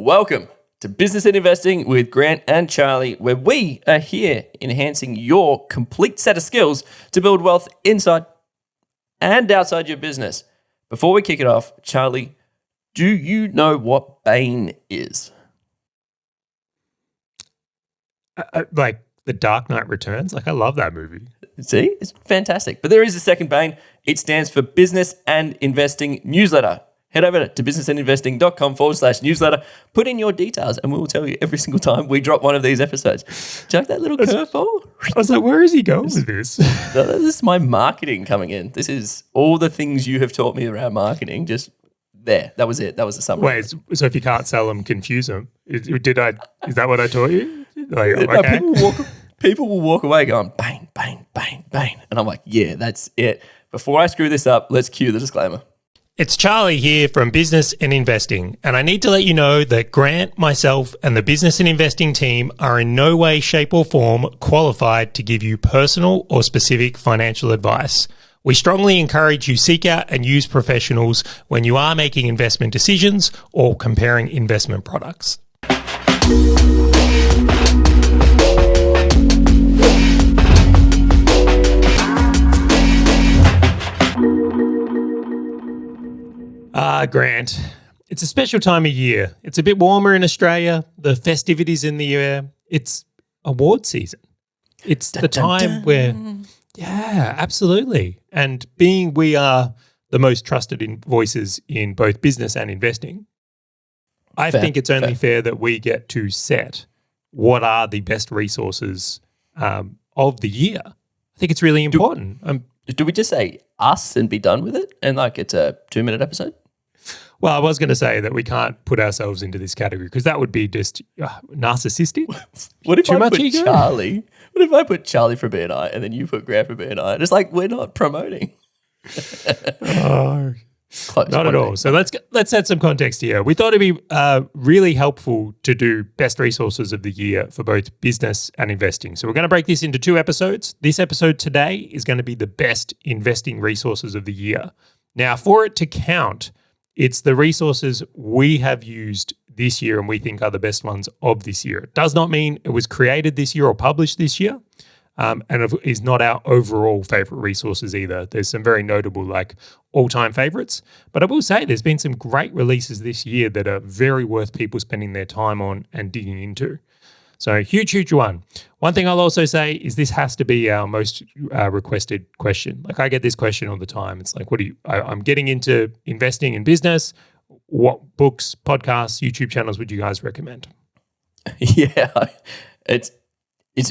Welcome to Business and Investing with Grant and Charlie, where we are here enhancing your complete set of skills to build wealth inside and outside your business. Before we kick it off, Charlie, do you know what Bane is? Like The Dark Knight Returns. Like, I love that movie. See, it's fantastic. But there is a second Bane. It stands for Business and Investing Newsletter. Head over to businessandinvesting.com/newsletter. Put in your details and we will tell you every single time we drop one of these episodes. Do you like that little curveball? I was like, where is he going with this? This is my marketing coming in. This is all the things you have taught me around marketing. Just there. That was it. That was the summary. Wait, so if you can't sell them, confuse them. Is that what I taught you? Like, okay. People will walk away going, bang, bang, bang, bang. And I'm like, yeah, that's it. Before I screw this up, let's cue the disclaimer. It's Charlie here from Business and Investing, and I need to let you know that Grant, myself, and the Business and Investing team are in no way, shape, or form qualified to give you personal or specific financial advice. We strongly encourage you seek out and use professionals when you are making investment decisions or comparing investment products. Grant, it's a special time of year. It's a bit warmer in Australia. The festivities in the air. It's award season. It's the time where, yeah, absolutely. And being we are the most trusted voices in both business and investing, I think it's only fair that we get to set what are the best resources of the year. I think it's really important. Do we just say us and be done with it? And like it's a 2-minute episode? Well, I was going to say that we can't put ourselves into this category because that would be just narcissistic. What if I put Charlie? What if I put Charlie for BNI and then you put Grant for BNI? It's like we're not promoting. Close, not at all. So let's set some context here. We thought it'd be really helpful to do best resources of the year for both business and investing. So we're going to break this into 2 episodes. This episode today is going to be the best investing resources of the year. Now, for it to count, it's the resources we have used this year and we think are the best ones of this year. It does not mean it was created this year or published this year. And it is not our overall favorite resources either. There's some very notable like all-time favorites. But I will say there's been some great releases this year that are very worth people spending their time on and digging into. So huge one. One thing I'll also say is this has to be our most requested question. Like I get this question all the time. It's like, I'm getting into investing in business. What books, podcasts, YouTube channels would you guys recommend? Yeah, it's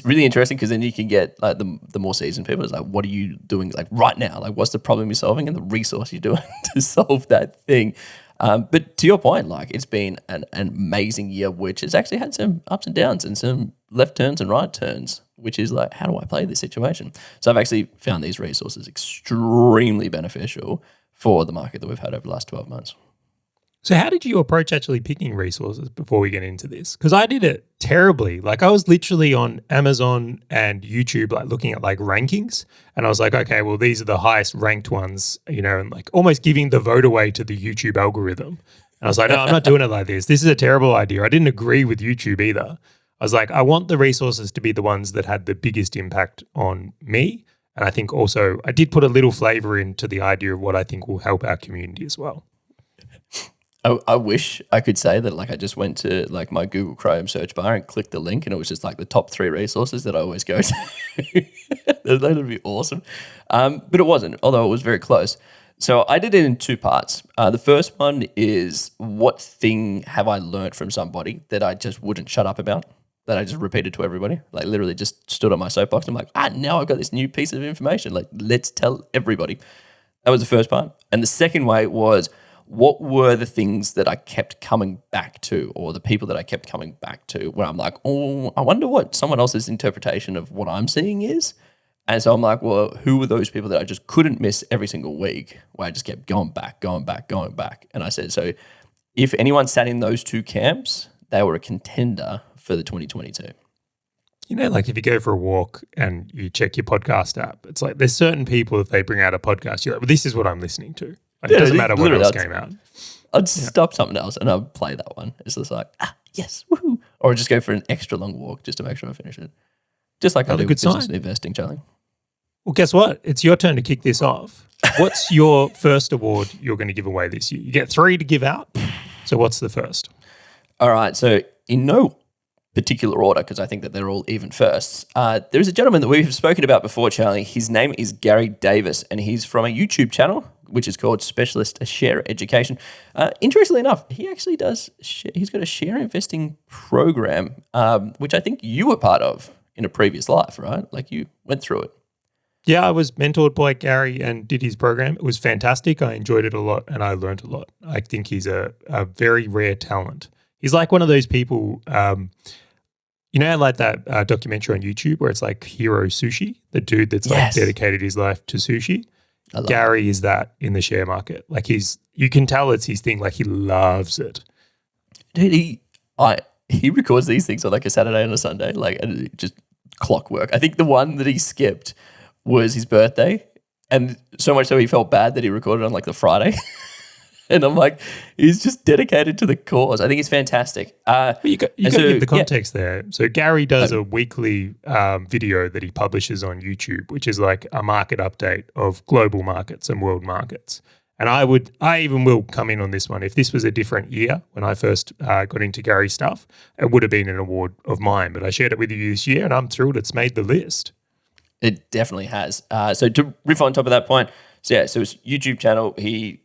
really interesting because then you can get like the more seasoned people. It's like, what are you doing like right now? Like what's the problem you're solving and the resource you're doing to solve that thing? But to your point, like it's been an amazing year, which has actually had some ups and downs and some left turns and right turns, which is like, how do I play this situation? So I've actually found these resources extremely beneficial for the market that we've had over the last 12 months. So how did you approach actually picking resources before we get into this? Because I did it terribly. Like I was literally on Amazon and YouTube, like looking at like rankings. And I was like, okay, well, these are the highest ranked ones, and like almost giving the vote away to the YouTube algorithm. And I was like, no, I'm not doing it like this. This is a terrible idea. I didn't agree with YouTube either. I was like, I want the resources to be the ones that had the biggest impact on me. And I think also I did put a little flavor into the idea of what I think will help our community as well. I wish I could say that like I just went to like my Google Chrome search bar and clicked the link and it was just like the top 3 resources that I always go to. That would be awesome. But it wasn't, although it was very close. So I did it in 2 parts. The first one is what thing have I learned from somebody that I just wouldn't shut up about, that I just repeated to everybody, like literally just stood on my soapbox. I'm like, now I've got this new piece of information. Like, let's tell everybody. That was the first part. And the second way was, what were the things that I kept coming back to, or the people that I kept coming back to, where I'm like, I wonder what someone else's interpretation of what I'm seeing is. And so I'm like, well, who were those people that I just couldn't miss every single week, where I just kept going back. And I said, so if anyone sat in those 2 camps, they were a contender for the 2022. Like if you go for a walk and you check your podcast app, it's like there's certain people, if they bring out a podcast, you're like, well, this is what I'm listening to. It doesn't matter what else came out. I'd stop something else and I'd play that one. It's just like, yes, woohoo. Or I'd just go for an extra long walk just to make sure I finish it. Just like I do with business and investing, Charlie. Well, guess what? It's your turn to kick this off. What's your first award you're going to give away this year? You get 3 to give out. So what's the first? All right. So in no particular order, because I think that they're all even firsts, there is a gentleman that we've spoken about before, Charlie. His name is Gary Davis, and he's from a YouTube channel, which is called Specialist Share Education. Interestingly enough, he actually he's got a share investing program, which I think you were part of in a previous life, right? Like you went through it. Yeah, I was mentored by Gary and did his program. It was fantastic. I enjoyed it a lot and I learned a lot. I think he's a very rare talent. He's like one of those people, you know, like that documentary on YouTube where it's like Hero Sushi, the dude that's like dedicated his life to sushi. Gary is that in the share market. Like you can tell it's his thing. Like he loves it. Dude, he records these things on like a Saturday and a Sunday, like and just clockwork. I think the one that he skipped was his birthday, and so much so he felt bad that he recorded on like the Friday. And I'm like, he's just dedicated to the cause. I think it's fantastic. But you got to give the context there. So Gary does a weekly video that he publishes on YouTube, which is like a market update of global markets and world markets. And I even will come in on this one. If this was a different year when I first got into Gary's stuff, it would have been an award of mine. But I shared it with you this year, and I'm thrilled it's made the list. It definitely has. So to riff on top of that point, so his YouTube channel, he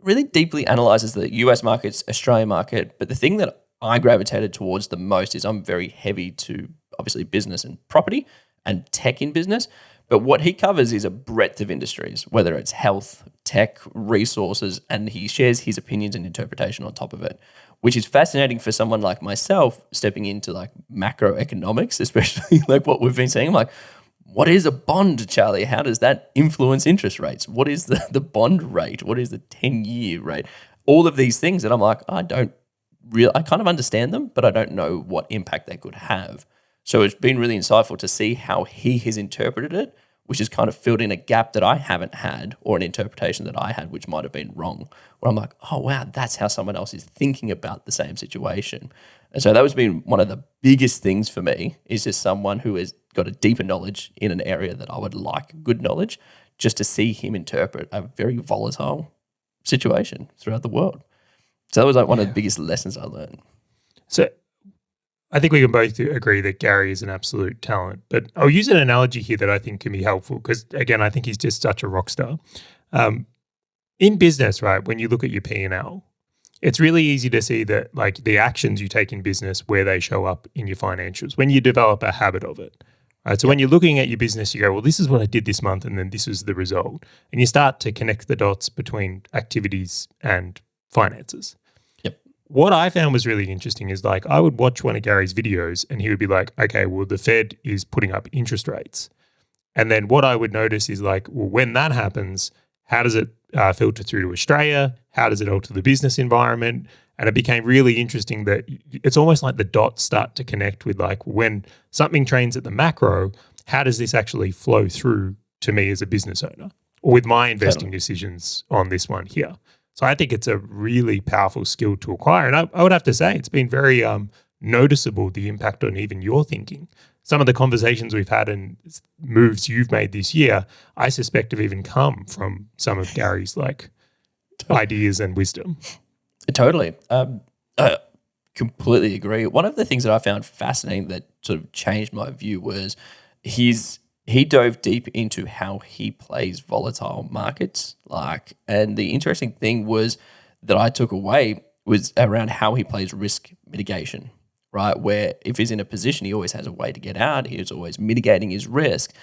really deeply analyzes the US markets, Australian market. But the thing that I gravitated towards the most is I'm very heavy to obviously business and property and tech in business. But what he covers is a breadth of industries, whether it's health, tech, resources, and he shares his opinions and interpretation on top of it, which is fascinating for someone like myself stepping into like macroeconomics, especially like what we've been saying. I'm like, what is a bond, Charlie? How does that influence interest rates? What is the bond rate? What is the 10-year rate? All of these things that I'm like, I kind of understand them, but I don't know what impact they could have. So it's been really insightful to see how he has interpreted it, which has kind of filled in a gap that I haven't had or an interpretation that I had, which might have been wrong, where I'm like, oh, wow, that's how someone else is thinking about the same situation. And so that was been one of the biggest things for me is just someone who has got a deeper knowledge in an area that I would like good knowledge, just to see him interpret a very volatile situation throughout the world. So that was like one of the biggest lessons I learned. So I think we can both agree that Gary is an absolute talent, but I'll use an analogy here that I think can be helpful because, again, I think he's just such a rock star. In business, right, when you look at your P&L, it's really easy to see that like the actions you take in business, where they show up in your financials, when you develop a habit of it. Right? So when you're looking at your business, you go, well, this is what I did this month, and then this is the result. And you start to connect the dots between activities and finances. What I found was really interesting is like I would watch one of Gary's videos and he would be like, okay, well, the Fed is putting up interest rates. And then what I would notice is like, well, when that happens, how does it filter through to Australia? How does it alter the business environment? And it became really interesting that it's almost like the dots start to connect with like when something trains at the macro, how does this actually flow through to me as a business owner or with my investing decisions on this one here? So I think it's a really powerful skill to acquire. And I would have to say it's been very noticeable, the impact on even your thinking. Some of the conversations we've had and moves you've made this year, I suspect have even come from some of Gary's like ideas and wisdom. Totally. Completely agree. One of the things that I found fascinating that sort of changed my view was he dove deep into how he plays volatile markets. And the interesting thing was that I took away was around how he plays risk mitigation, right? Where if he's in a position, he always has a way to get out. He's always mitigating his risk.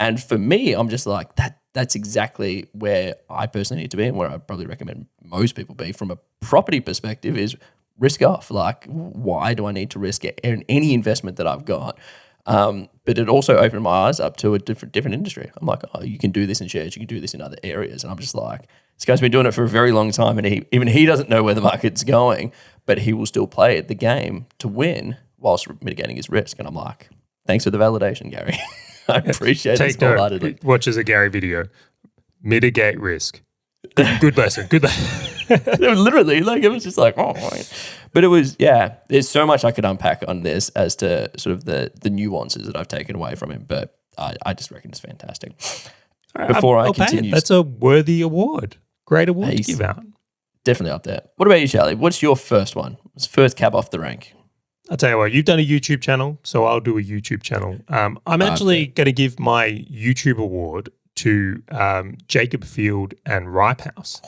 And for me, I'm just like, that's exactly where I personally need to be and where I'd probably recommend most people be from a property perspective is risk off. Like, why do I need to risk it in any investment that I've got? But it also opened my eyes up to a different industry. I'm like, oh, you can do this in shares, you can do this in other areas. And I'm just like, this guy's been doing it for a very long time and even he doesn't know where the market's going, but he will still play the game to win whilst mitigating his risk. And I'm like, thanks for the validation, Gary. I appreciate it wholeheartedly. Watches a Gary video. Mitigate risk. Good lesson. Good lesson. It was literally like, it was just like, oh, but it was, yeah, there's so much I could unpack on this as to sort of the nuances that I've taken away from him, but I just reckon it's fantastic. Before I'll I continue, that's a worthy award. Great award to give out. Definitely up there. What about you, Charlie? What's your first one? What's first cab off the rank? I'll tell you what, you've done a YouTube channel, so I'll do a YouTube channel. I'm actually going to give my YouTube award to Jacob Field and Ripe House.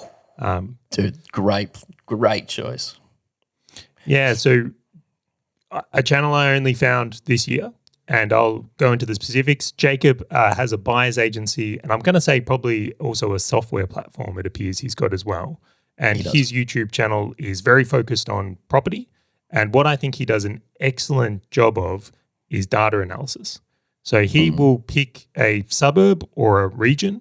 Dude, great choice. Yeah, so a channel I only found this year, and I'll go into the specifics. Jacob has a buyer's agency, and I'm going to say probably also a software platform, it appears he's got as well. And his YouTube channel is very focused on property. And what I think he does an excellent job of is data analysis. So he will pick a suburb or a region,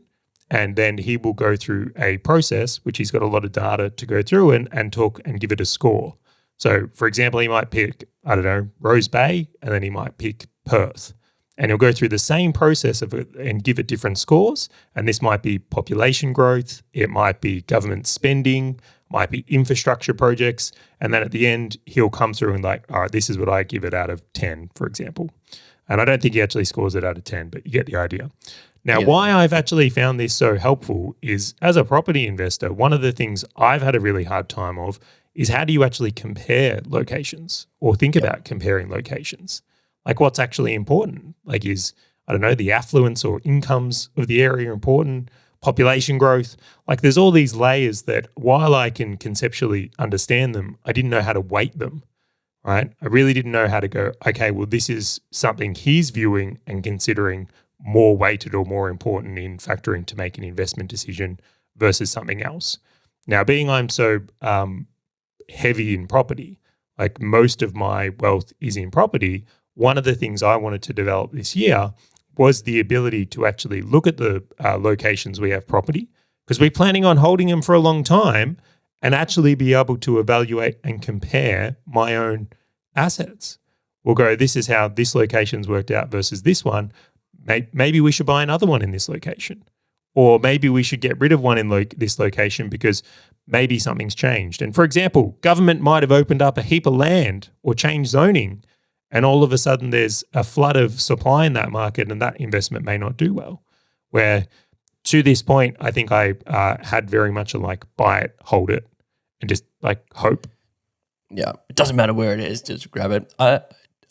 and then he will go through a process, which he's got a lot of data to go through and talk and give it a score. So, for example, he might pick, I don't know, Rose Bay, and then he might pick Perth. And he'll go through the same process of it and give it different scores. And this might be population growth, it might be government spending, might be infrastructure projects. And then at the end, he'll come through and like, all right, this is what I give it out of 10, for example. And I don't think he actually scores it out of 10, but you get the idea. Now, why I've actually found this so helpful is as a property investor, one of the things I've had a really hard time of is how do you actually compare locations or think about comparing locations? Like what's actually important? Like is, I don't know, the affluence or incomes of the area important? Population growth? Like there's all these layers that while I can conceptually understand them, I didn't know how to weight them, right? I really didn't know how to go, okay, well, this is something he's viewing and considering more weighted or more important in factoring to make an investment decision versus something else. Now, being I'm so heavy in property, like most of my wealth is in property, one of the things I wanted to develop this year was the ability to actually look at the locations we have property, because we're planning on holding them for a long time, and actually be able to evaluate and compare my own assets. We'll go, this is how this location's worked out versus this one. Maybe we should buy another one in this location. Or maybe we should get rid of one in this location because maybe something's changed. And for example, government might have opened up a heap of land or changed zoning, and all of a sudden there's a flood of supply in that market and that investment may not do well. Where to this point, I think I had very much a like buy it, hold it, and just like hope. Yeah, it doesn't matter where it is, just grab it.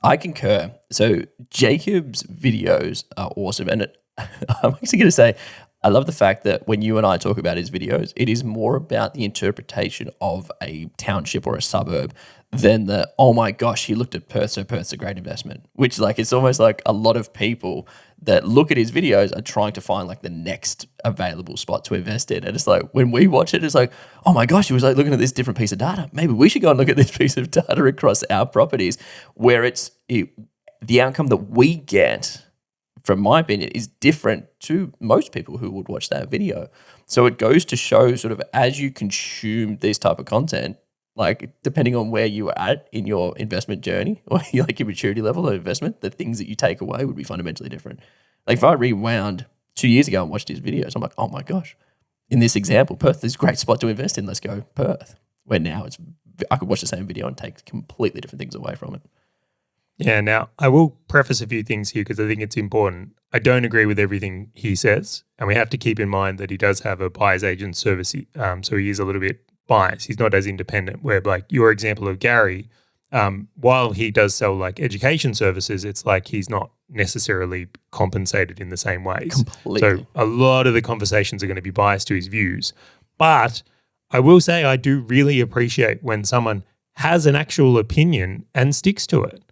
I concur. So Jacob's videos are awesome. And I'm actually going to say, I love the fact that when you and I talk about his videos, it is more about the interpretation of a township or a suburb than the, oh my gosh, he looked at Perth, so Perth's a great investment. Which like, it's almost like a lot of people that look at his videos are trying to find like the next available spot to invest in. And it's like, when we watch it, it's like, oh my gosh, he was like looking at this different piece of data. Maybe we should go and look at this piece of data across our properties, where the outcome that we get, from my opinion, is different to most people who would watch that video. So it goes to show sort of as you consume this type of content, like depending on where you are at in your investment journey or like your maturity level of investment, the things that you take away would be fundamentally different. Like if I rewound 2 years ago and watched his videos, I'm like, oh my gosh, in this example, Perth is a great spot to invest in. Let's go Perth. Where now I could watch the same video and take completely different things away from it. Yeah, now I will preface a few things here because I think it's important. I don't agree with everything he says, and we have to keep in mind that he does have a buyer's agent service, so he is a little bit biased. He's not as independent, where like your example of Gary, while he does sell like education services, it's like he's not necessarily compensated in the same ways. Completely. So a lot of the conversations are going to be biased to his views. But I will say I do really appreciate when someone has an actual opinion and sticks to it.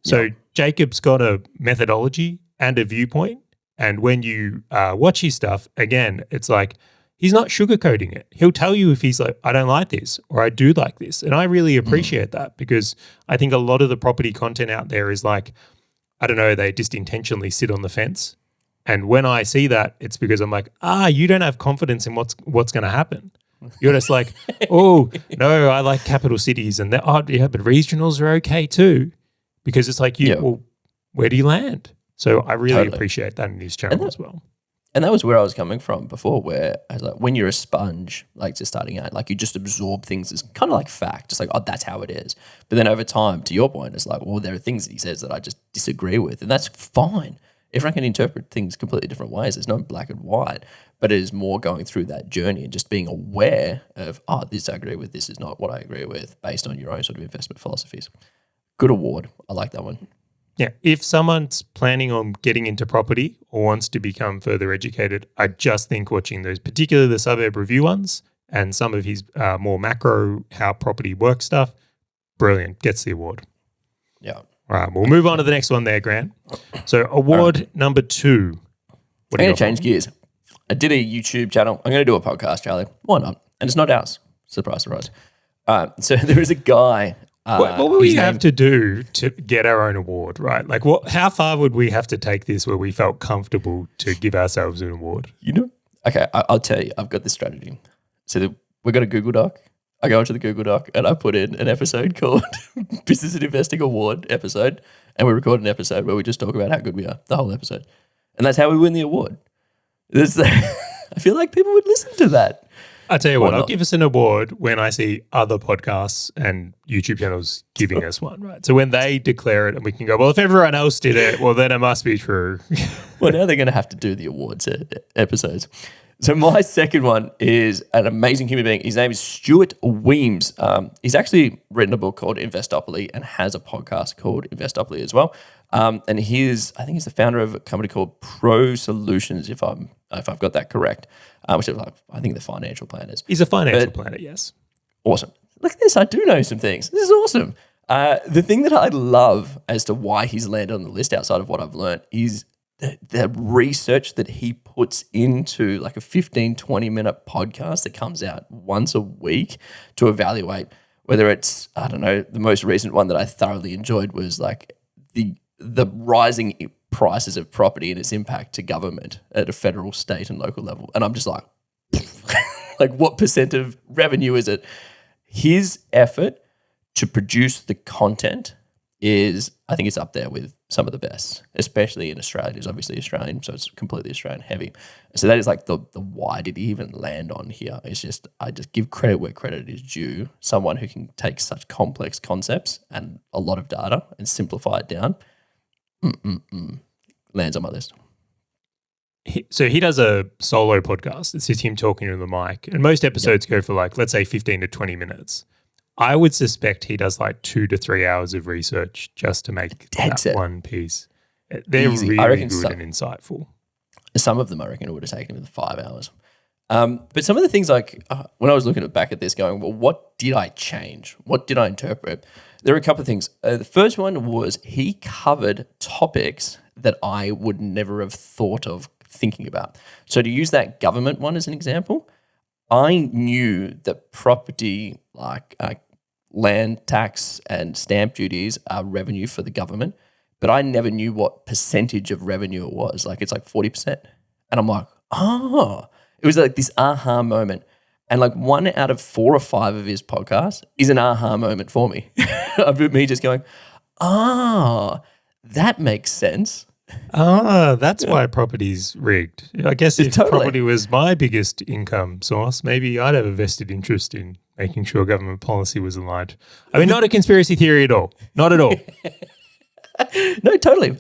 So Jacob's got a methodology and a viewpoint. And when you watch his stuff, again, it's like he's not sugarcoating it. He'll tell you if he's like, I don't like this or I do like this. And I really appreciate that, because I think a lot of the property content out there is like, I don't know, they just intentionally sit on the fence. And when I see that, it's because I'm like, you don't have confidence in what's going to happen. You're just like, oh, no, I like capital cities. And but regionals are okay too. Because it's like, well, where do you land? So I really appreciate that in his channel as well. And that was where I was coming from before, where I was like, when you're a sponge, like just starting out, like you just absorb things as kind of like fact, just like, oh, that's how it is. But then over time, to your point, it's like, well, there are things that he says that I just disagree with, and that's fine. Everyone can interpret things completely different ways. There's no black and white, but it is more going through that journey and just being aware of, oh, this I agree with, this is not what I agree with, based on your own sort of investment philosophies. Good award. I like that one. Yeah, if someone's planning on getting into property or wants to become further educated, I just think watching those, particularly the suburb review ones and some of his more macro how property works stuff, brilliant, gets the award. Yeah. All right, we'll move on to the next one there, Grant. So award number 2. What I'm do you going to change gears. I did a YouTube channel. I'm going to do a podcast, Charlie. Why not? And it's not ours. Surprise, surprise. So there is a guy. What would we have to do to get our own award, right? Like, how far would we have to take this where we felt comfortable to give ourselves an award? You know? Okay, I'll tell you. I've got this strategy. So we've got a Google Doc. I go into the Google Doc and I put in an episode called Business and Investing Award episode, and we record an episode where we just talk about how good we are, the whole episode. And that's how we win the award. I feel like people would listen to that. I'll tell you what, I'll give us an award when I see other podcasts and YouTube channels giving us one, right? So when they declare it and we can go, well, if everyone else did it, well, then it must be true. Well, now they're going to have to do the awards episodes. So my second one is an amazing human being. His name is Stuart Weems. He's actually written a book called Investopoly and has a podcast called Investopoly as well. And I think he's the founder of a company called Pro Solutions, if I've got that correct, which is like, I think the financial planners. He's a financial planner, yes. Awesome. Look at this. I do know some things. This is awesome. The thing that I love as to why he's landed on the list outside of what I've learned is the research that he puts into like a 15, 20-minute podcast that comes out once a week to evaluate whether it's, I don't know, the most recent one that I thoroughly enjoyed was like the rising prices of property and its impact to government at a federal, state and local level. And I'm just like, like what percent of revenue is it? His effort to produce the content is, I think it's up there with some of the best, especially in Australia. It's obviously Australian, so it's completely Australian heavy. So that is like the why did he even land on here? It's just, I just give credit where credit is due. Someone who can take such complex concepts and a lot of data and simplify it down, lands on my list. So he does a solo podcast. It's just him talking to the mic. And most episodes go for like, let's say 15 to 20 minutes. I would suspect he does like 2 to 3 hours of research just to make that one piece. They're Easy. really good and insightful. Some of them, I reckon, it would have taken him 5 hours. But some of the things like when I was looking back at this going, well, what did I change? What did I interpret? There are a couple of things. The first one was he covered topics that I would never have thought of thinking about. So to use that government one as an example, I knew that property, like land tax and stamp duties are revenue for the government, but I never knew what percentage of revenue it was. Like it's like 40%. And I'm like, it was like this aha moment. And like 1 out of 4 or 5 of his podcasts is an aha moment for me. Of me just going, that makes sense. That's why property's rigged. I guess if property was my biggest income source, maybe I'd have a vested interest in making sure government policy was aligned. I mean, not a conspiracy theory at all. Not at all. No, totally.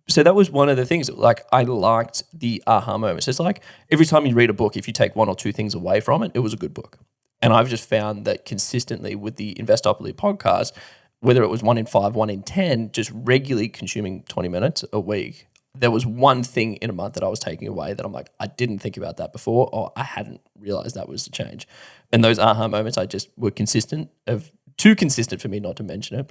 So that was one of the things, like I liked the aha moments. It's like every time you read a book, if you take 1 or 2 things away from it, it was a good book. And I've just found that consistently with the Investopoly podcast, whether it was 1 in 5, 1 in 10, just regularly consuming 20 minutes a week, there was one thing in a month that I was taking away that I'm like, I didn't think about that before, or I hadn't realized that was the change. And those aha moments, I just were too consistent for me not to mention it.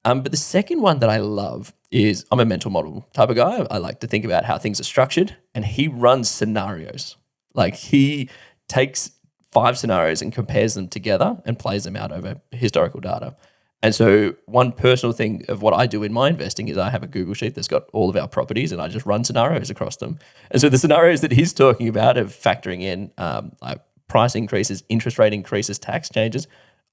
But the second one that I love is I'm a mental model type of guy. I like to think about how things are structured, and he runs scenarios. Like he takes 5 scenarios and compares them together and plays them out over historical data. And so one personal thing of what I do in my investing is I have a Google sheet that's got all of our properties and I just run scenarios across them. And so the scenarios that he's talking about of factoring in like price increases, interest rate increases, tax changes,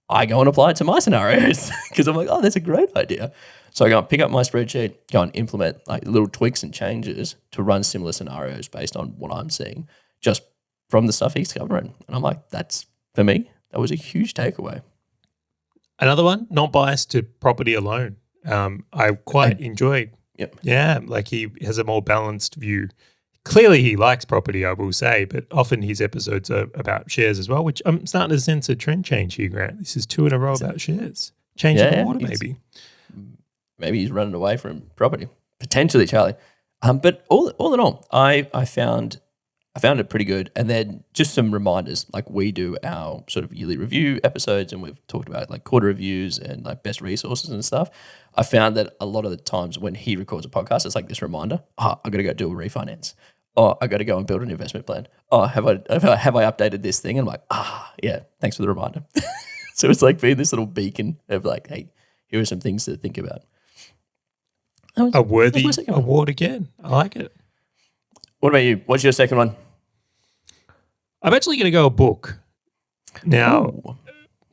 I go and apply it to my scenarios because I'm like, oh, that's a great idea. So I go and pick up my spreadsheet, go and implement like little tweaks and changes to run similar scenarios based on what I'm seeing just from the stuff he's covering. And I'm like, that's, for me, that was a huge takeaway. Another one, not biased to property alone. I quite enjoy. Yep. Yeah, like he has a more balanced view. Clearly he likes property, I will say, but often his episodes are about shares as well, which I'm starting to sense a trend change here, Grant. This is 2 in a row about shares. Change in the water, maybe. Maybe he's running away from property. Potentially, Charlie. But all in all, I found it pretty good. And then just some reminders, like we do our sort of yearly review episodes, and we've talked about like quarter reviews and like best resources and stuff. I found that a lot of the times when he records a podcast, it's like this reminder: I got to go do a refinance. Oh, I got to go and build an investment plan. Oh, have I updated this thing? And I'm like, yeah, thanks for the reminder. So it's like being this little beacon of like, hey, here are some things to think about. A worthy award again. I like it. What about you? What's your second one? I'm actually going to go a book. Now,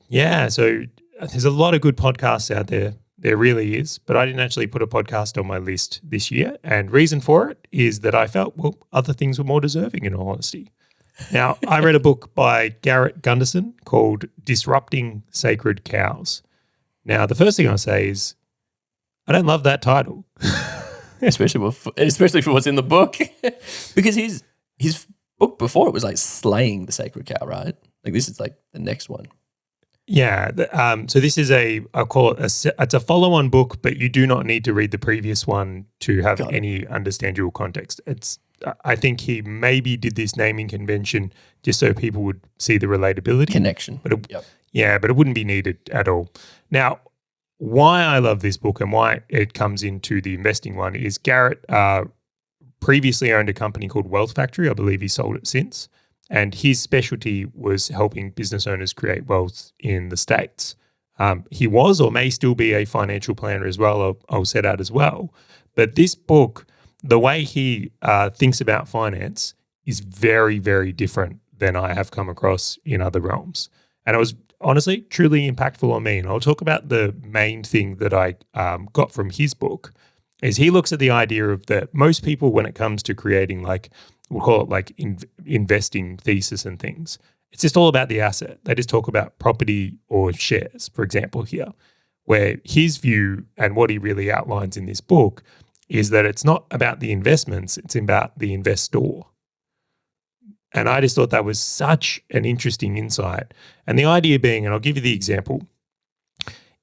yeah, so there's a lot of good podcasts out there. There really is. But I didn't actually put a podcast on my list this year. And reason for it is that I felt, well, other things were more deserving, in all honesty. Now, I read a book by Garrett Gunderson called Disrupting Sacred Cows. Now, the first thing I'll say is I don't love that title. especially for what's in the book. Because his book before it was like Slaying the Sacred Cow, right? Like this is like the next one. Yeah. So this is I call it it's a follow-on book, but you do not need to read the previous one to have any understandable context. I think he maybe did this naming convention just so people would see the relatability. Connection. But but it wouldn't be needed at all. Now, why I love this book and why it comes into the investing one is Garrett previously owned a company called Wealth Factory. I believe he sold it since. And his specialty was helping business owners create wealth in the States. He was or may still be a financial planner as well. I'll set out as well. But this book, the way he thinks about finance is very, very different than I have come across in other realms. And it was honestly truly impactful on me. And I'll talk about the main thing that I got from his book is he looks at the idea of that most people, when it comes to creating like, we'll call it like investing thesis and things, it's just all about the asset. They just talk about property or shares, for example, here, where his view and what he really outlines in this book is that it's not about the investments, it's about the investor. And I just thought that was such an interesting insight. And the idea being, and I'll give you the example,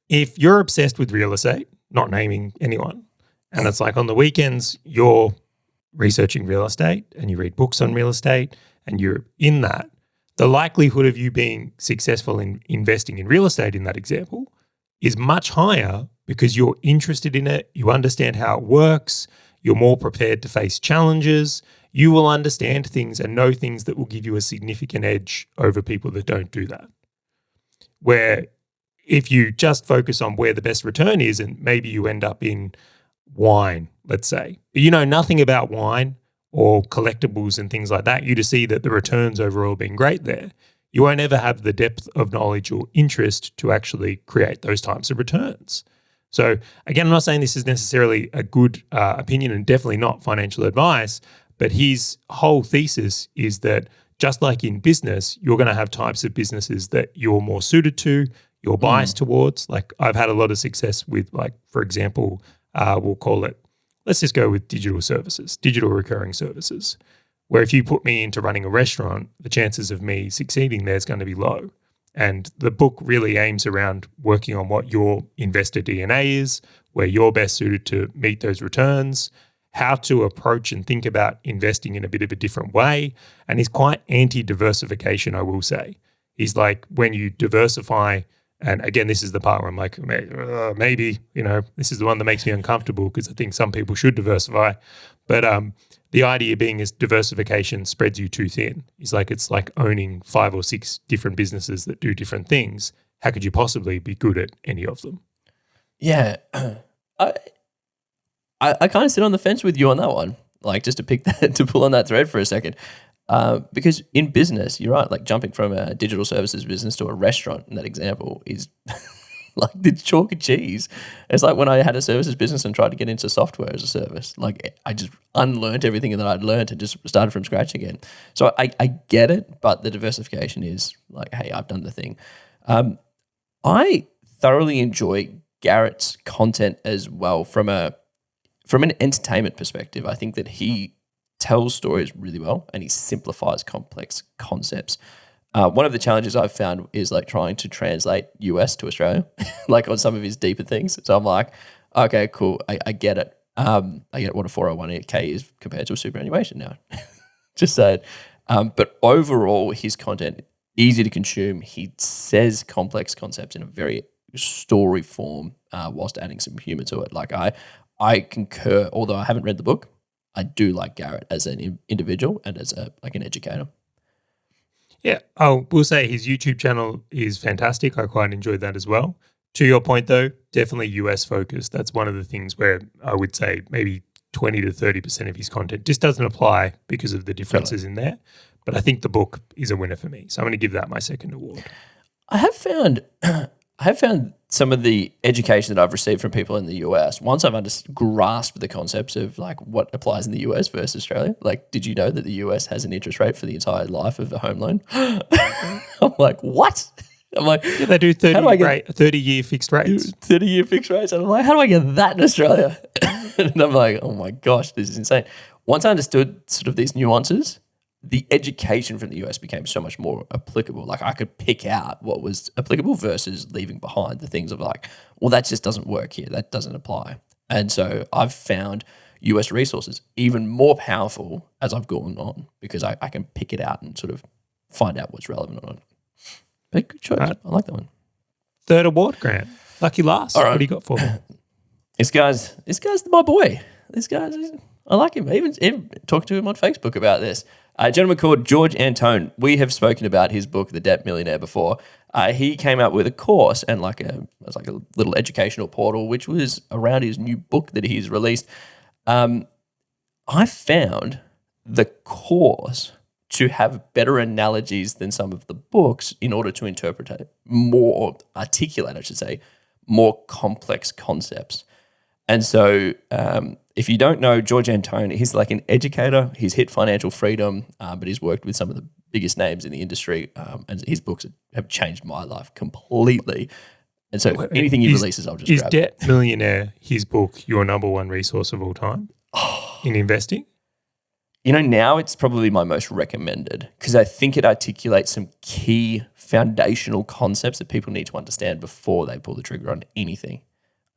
if you're obsessed with real estate, not naming anyone, and it's like on the weekends, you're researching real estate and you read books on real estate and you're in that, the likelihood of you being successful in investing in real estate in that example is much higher because you're interested in it, you understand how it works, you're more prepared to face challenges, you will understand things and know things that will give you a significant edge over people that don't do that. Where if you just focus on where the best return is and maybe you end up in wine, let's say, but you know nothing about wine or collectibles and things like that, you just see that the returns overall being great there, you won't ever have the depth of knowledge or interest to actually create those types of returns. So again, I'm not saying this is necessarily a good opinion and definitely not financial advice, but his whole thesis is that just like in business, you're going to have types of businesses that you're more suited to, you're biased towards. Like I've had a lot of success with, like, for example, we'll call it, let's just go with digital services, digital recurring services, where if you put me into running a restaurant, the chances of me succeeding there is going to be low. And the book really aims around working on what your investor DNA is, where you're best suited to meet those returns, how to approach and think about investing in a bit of a different way. And he's quite anti-diversification, I will say. He's like, when you diversify, and again, this is the part where I'm like, maybe, this is the one that makes me uncomfortable because I think some people should diversify. But the idea being is diversification spreads you too thin. He's like, it's like owning 5 or 6 different businesses that do different things. How could you possibly be good at any of them? Yeah. I kind of sit on the fence with you on that one. Like, just to pull on that thread for a second. Because in business, you're right, like jumping from a digital services business to a restaurant in that example is like the chalk and cheese. It's like when I had a services business and tried to get into software as a service. Like I just unlearned everything that I'd learned and just started from scratch again. So I get it, but the diversification is like, hey, I've done the thing. I thoroughly enjoy Garrett's content as well from an entertainment perspective. I think that he tells stories really well and he simplifies complex concepts. One of the challenges I've found is like trying to translate US to Australia, like on some of his deeper things. So I'm like, okay, cool. I get it. I get what a 401k is compared to a superannuation now. Just saying. But overall, his content, easy to consume. He says complex concepts in a very story form whilst adding some humor to it. Like I concur, although I haven't read the book, I do like Garrett as an individual and as an educator. Yeah, we'll say his YouTube channel is fantastic. I quite enjoyed that as well. To your point, though, definitely US focused. That's one of the things where I would say maybe 20 to 30% of his content just doesn't apply because of the differences in there. But I think the book is a winner for me. So I'm going to give that my second award. I have found some of the education that I've received from people in the US, once I've grasped the concepts of like what applies in the US versus Australia. Like, did you know that the US has an interest rate for the entire life of a home loan? I'm like, what? I'm like, yeah, they do 30-year fixed rates. 30-year fixed rates. And I'm like, how do I get that in Australia? And I'm like, oh my gosh, this is insane. Once I understood sort of these nuances, the education from the US became so much more applicable. Like I could pick out what was applicable versus leaving behind the things of like, well, that just doesn't work here. That doesn't apply. And so I've found US resources even more powerful as I've gone on because I can pick it out and sort of find out what's relevant on it. But good choice. Right. I like that one. Third award, Grant. Lucky last. All right. What do you got for me? This guy's my boy. I like him. I even talked to him on Facebook about this. A gentleman called George Antone. We have spoken about his book, The Debt Millionaire, before. He came out with a course and it was like a little educational portal, which was around his new book that he's released. I found the course to have better analogies than some of the books in order to interpret articulate, I should say, more complex concepts. And so if you don't know George Antone, he's like an educator. He's hit financial freedom, but he's worked with some of the biggest names in the industry. And his books have changed my life completely. And so anything he releases, I'll just grab. Is Debt Millionaire, his book, your number one resource of all time in investing? You know, now it's probably my most recommended because I think it articulates some key foundational concepts that people need to understand before they pull the trigger on anything.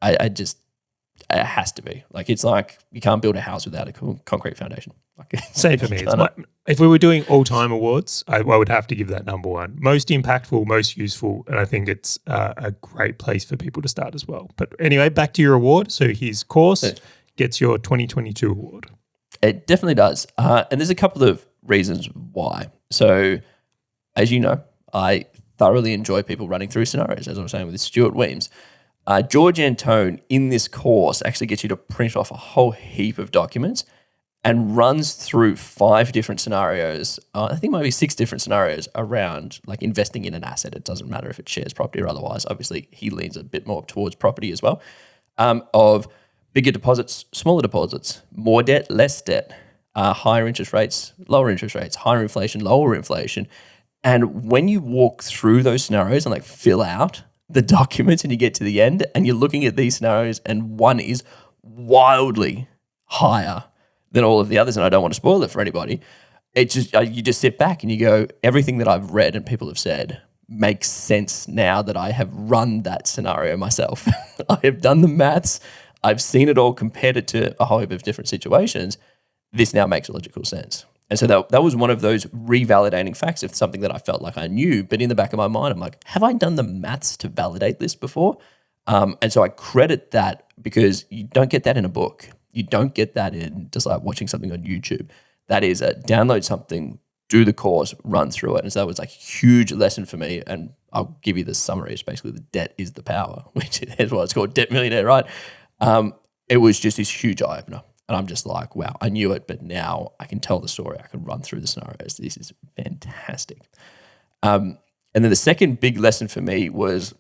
It has to be. Like, it's like you can't build a house without a concrete foundation. Same for me. If we were doing all-time awards, I would have to give that number one. Most impactful, most useful, and I think it's a great place for people to start as well. But anyway, back to your award. So his course gets your 2022 award. It definitely does. And there's a couple of reasons why. So, as you know, I thoroughly enjoy people running through scenarios, as I was saying with Stuart Weems. George Antone in this course actually gets you to print off a whole heap of documents and runs through 5 different scenarios. I think maybe 6 different scenarios around like investing in an asset. It doesn't matter if it shares property or otherwise. Obviously, he leans a bit more towards property as well. Of bigger deposits, smaller deposits, more debt, less debt, higher interest rates, lower interest rates, higher inflation, lower inflation. And when you walk through those scenarios and like fill out the documents and you get to the end and you're looking at these scenarios and one is wildly higher than all of the others, and I don't want to spoil it for anybody, it just you just sit back and you go, everything that I've read and people have said makes sense now that I have run that scenario myself. I have done the maths. I've seen it all, compared it to a whole heap of different situations. This now makes logical sense. And so that was one of those revalidating facts of something that I felt like I knew, but in the back of my mind, I'm like, have I done the maths to validate this before? And so I credit that because you don't get that in a book. You don't get that in just like watching something on YouTube. That is download something, do the course, run through it. And so that was like a huge lesson for me. And I'll give you the summary. It's basically the debt is the power, which is what it's called, Debt Millionaire, right? It was just this huge eye-opener. And I'm just like, wow, I knew it, but now I can tell the story. I can run through the scenarios. This is fantastic. And then the second big lesson for me was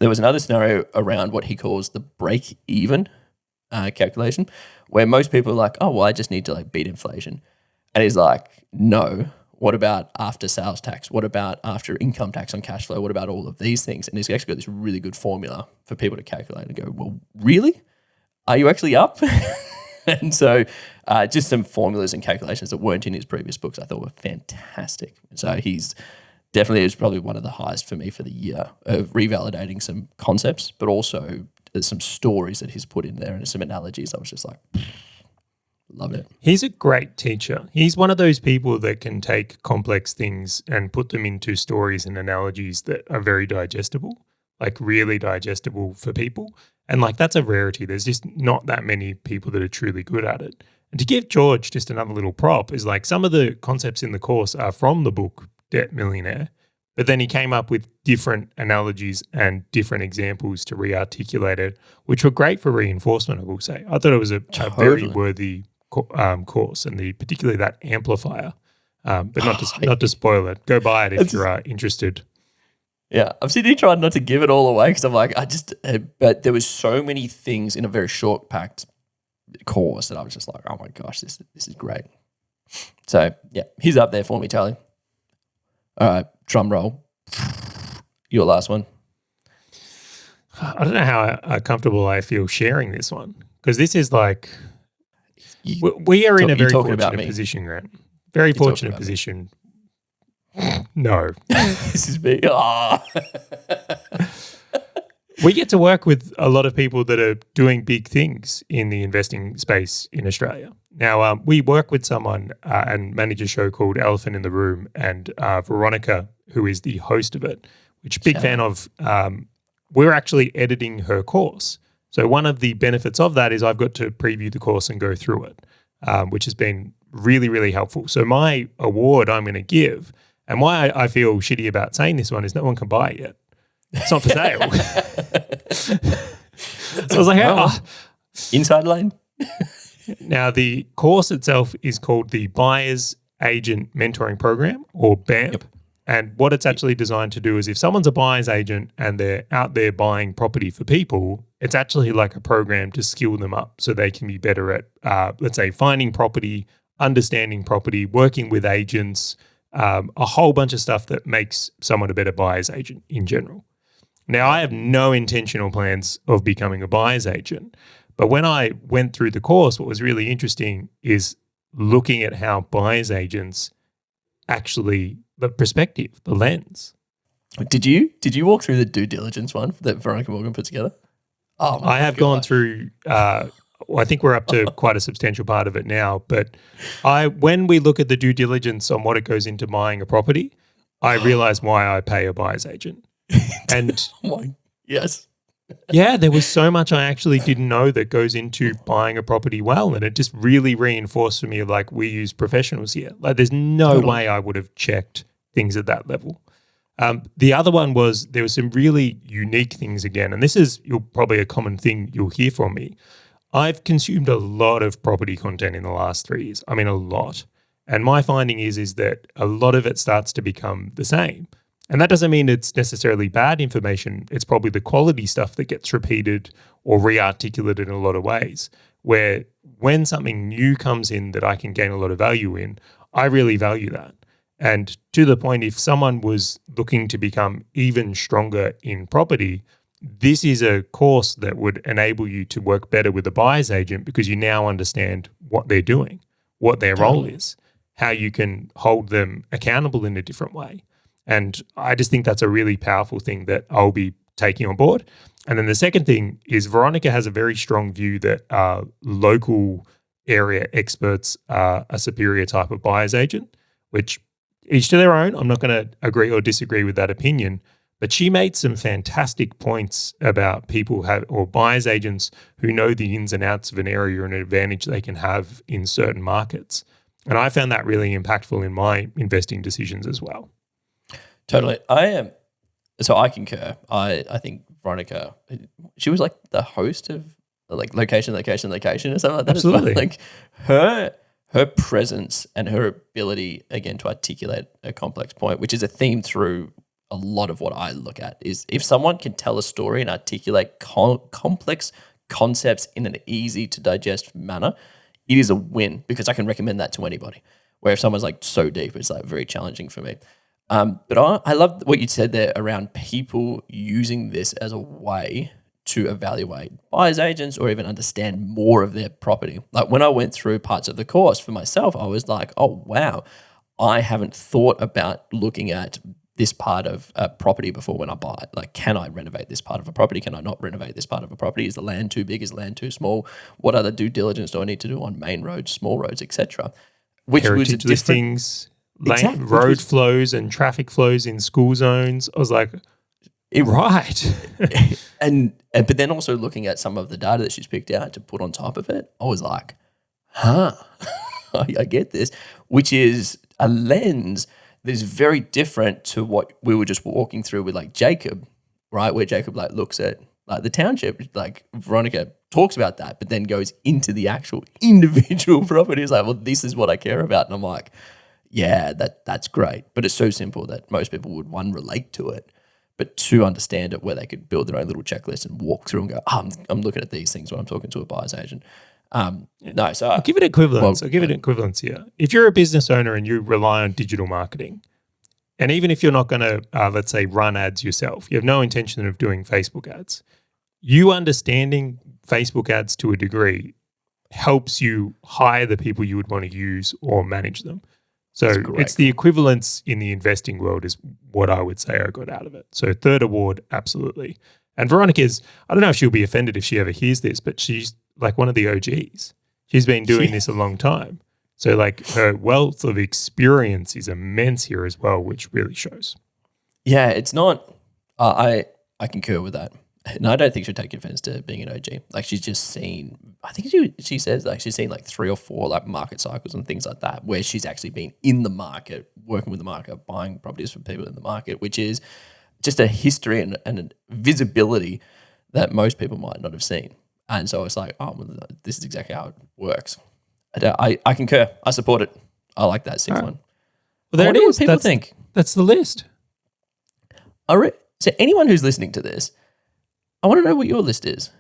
there was another scenario around what he calls the break even calculation, where most people are like, oh, well, I just need to like beat inflation. And he's like, no, what about after sales tax? What about after income tax on cash flow? What about all of these things? And he's actually got this really good formula for people to calculate and go, well, really? Are you actually up? And so just some formulas and calculations that weren't in his previous books I thought were fantastic. So he's definitely is probably one of the highest for me for the year of revalidating some concepts, but also there's some stories that he's put in there and some analogies. I was just like, love it. He's a great teacher. He's one of those people that can take complex things and put them into stories and analogies that are very digestible, like really digestible for people. And like that's a rarity. There's just not that many people that are truly good at it. And to give George just another little prop is like some of the concepts in the course are from the book Debt Millionaire, but then he came up with different analogies and different examples to re-articulate it, which were great for reinforcement, I will say. I thought it was a very worthy course, and particularly that amplifier. But not to spoil it. Go buy it if you're interested. Yeah, I'm sitting here trying not to give it all away because I'm like, but there was so many things in a very short packed course that I was just like, oh my gosh, this is great. So yeah, he's up there for me, Charlie. All right, drum roll. Your last one. I don't know how comfortable I feel sharing this one because this is like we are in a very fortunate position, Grant. Very fortunate position. No. This is me. Oh. We get to work with a lot of people that are doing big things in the investing space in Australia. Now, we work with someone and manage a show called Elephant in the Room, and Veronica, who is the host of it, which big fan of, we're actually editing her course. So one of the benefits of that is I've got to preview the course and go through it, which has been really, really helpful. So my award I'm going to give, and why I feel shitty about saying this one is no one can buy it yet. It's not for sale. So I was like, inside lane. Now, the course itself is called the Buyer's Agent Mentoring Program, or BAMP. Yep. And what it's actually designed to do is if someone's a buyer's agent and they're out there buying property for people, it's actually like a program to skill them up so they can be better at, let's say, finding property, understanding property, working with agents, a whole bunch of stuff that makes someone a better buyer's agent in general. Now, I have no intentional plans of becoming a buyer's agent, but when I went through the course, what was really interesting is looking at how buyer's agents actually, the perspective, the lens. Did you walk through the due diligence one that Veronica Morgan put together? Oh, I have gone through, I think we're up to quite a substantial part of it now, but when we look at the due diligence on what it goes into buying a property, I realize why I pay a buyer's agent. And yes. Yeah, there was so much I actually didn't know that goes into buying a property well, and it just really reinforced for me like we use professionals here. Like there's no way I would have checked things at that level. The other one was there were some really unique things again, and this is probably a common thing you'll hear from me. I've consumed a lot of property content in the last 3 years. I mean, a lot. And my finding is that a lot of it starts to become the same. And that doesn't mean it's necessarily bad information. It's probably the quality stuff that gets repeated or re-articulated in a lot of ways, where when something new comes in that I can gain a lot of value in, I really value that. And to the point, if someone was looking to become even stronger in property, this is a course that would enable you to work better with a buyer's agent because you now understand what they're doing, what their role is, how you can hold them accountable in a different way. And I just think that's a really powerful thing that I'll be taking on board. And then the second thing is Veronica has a very strong view that local area experts are a superior type of buyer's agent, which each to their own. I'm not going to agree or disagree with that opinion. But she made some fantastic points about people or buyer's agents who know the ins and outs of an area and an advantage they can have in certain markets. And I found that really impactful in my investing decisions as well. Totally. So I concur. I think Veronica, she was like the host of like location or something like that. Absolutely. As well. Like her presence and her ability again to articulate a complex point, which is a theme through a lot of what I look at, is if someone can tell a story and articulate complex concepts in an easy to digest manner, it is a win, because I can recommend that to anybody. Where if someone's like so deep, it's like very challenging for me. But I love what you said there around people using this as a way to evaluate buyer's agents or even understand more of their property. Like when I went through parts of the course for myself, I was like, oh, wow, I haven't thought about looking at this part of a property before when I buy it. Like, can I renovate this part of a property? Can I not renovate this part of a property? Is the land too big? Is the land too small? What other due diligence do I need to do on main roads, small roads, etc.? Which Heritage was listings, Exactly. road flows and traffic flows in school zones. I was like, right. But then also looking at some of the data that she's picked out to put on top of it, I was like, I get this, which is a lens that is very different to what we were just walking through with like Jacob, right? Where Jacob like looks at like the township, like Veronica talks about that, but then goes into the actual individual properties. Like, well, this is what I care about. And I'm like, yeah, that's great. But it's so simple that most people would, one, relate to it, but two, understand it where they could build their own little checklist and walk through and go, I'm looking at these things when I'm talking to a buyer's agent. No, so I'll give it equivalence. I'll give it equivalence here. If you're a business owner and you rely on digital marketing, and even if you're not going to, let's say, run ads yourself, you have no intention of doing Facebook ads, you understanding Facebook ads to a degree helps you hire the people you would want to use or manage them. So it's the equivalence in the investing world is what I would say I got out of it. So third award, absolutely. And Veronica's, I don't know if she'll be offended if she ever hears this, but she's like one of the OGs. She's been doing this a long time. So like her wealth of experience is immense here as well, which really shows. Yeah, it's not, I concur with that. And I don't think she'll take offense to being an OG. Like she's just seen, I think she says like she's seen like 3 or 4 like market cycles and things like that, where she's actually been in the market, working with the market, buying properties from people in the market, which is just a history and a visibility that most people might not have seen. And so it's like, oh, well, this is exactly how it works. I concur. I support it. I like that 6th one. Well, there it is. What people think. That's the list. So anyone who's listening to this, I want to know what your list is.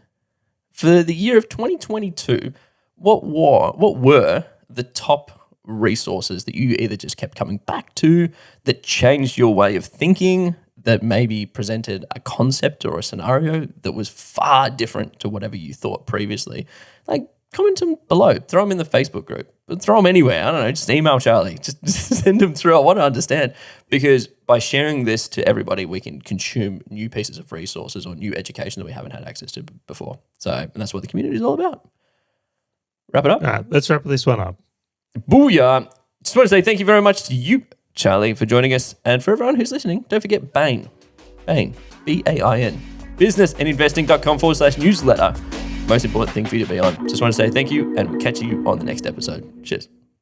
For the year of 2022, what were the top resources that you either just kept coming back to, that changed your way of thinking, that maybe presented a concept or a scenario that was far different to whatever you thought previously? Like, comment them below. Throw them in the Facebook group. Throw them anywhere. I don't know. Just email Charlie. Just send them through. I want to understand, because by sharing this to everybody, we can consume new pieces of resources or new education that we haven't had access to before. So, and that's what the community is all about. Wrap it up. All right, let's wrap this one up. Booyah. Just want to say thank you very much to you, Charlie, for joining us. And for everyone who's listening, don't forget Bain. Bain. BAIN. businessandinvesting.com/newsletter. Most important thing for you to be on. Just want to say thank you, and we'll catch you on the next episode. Cheers.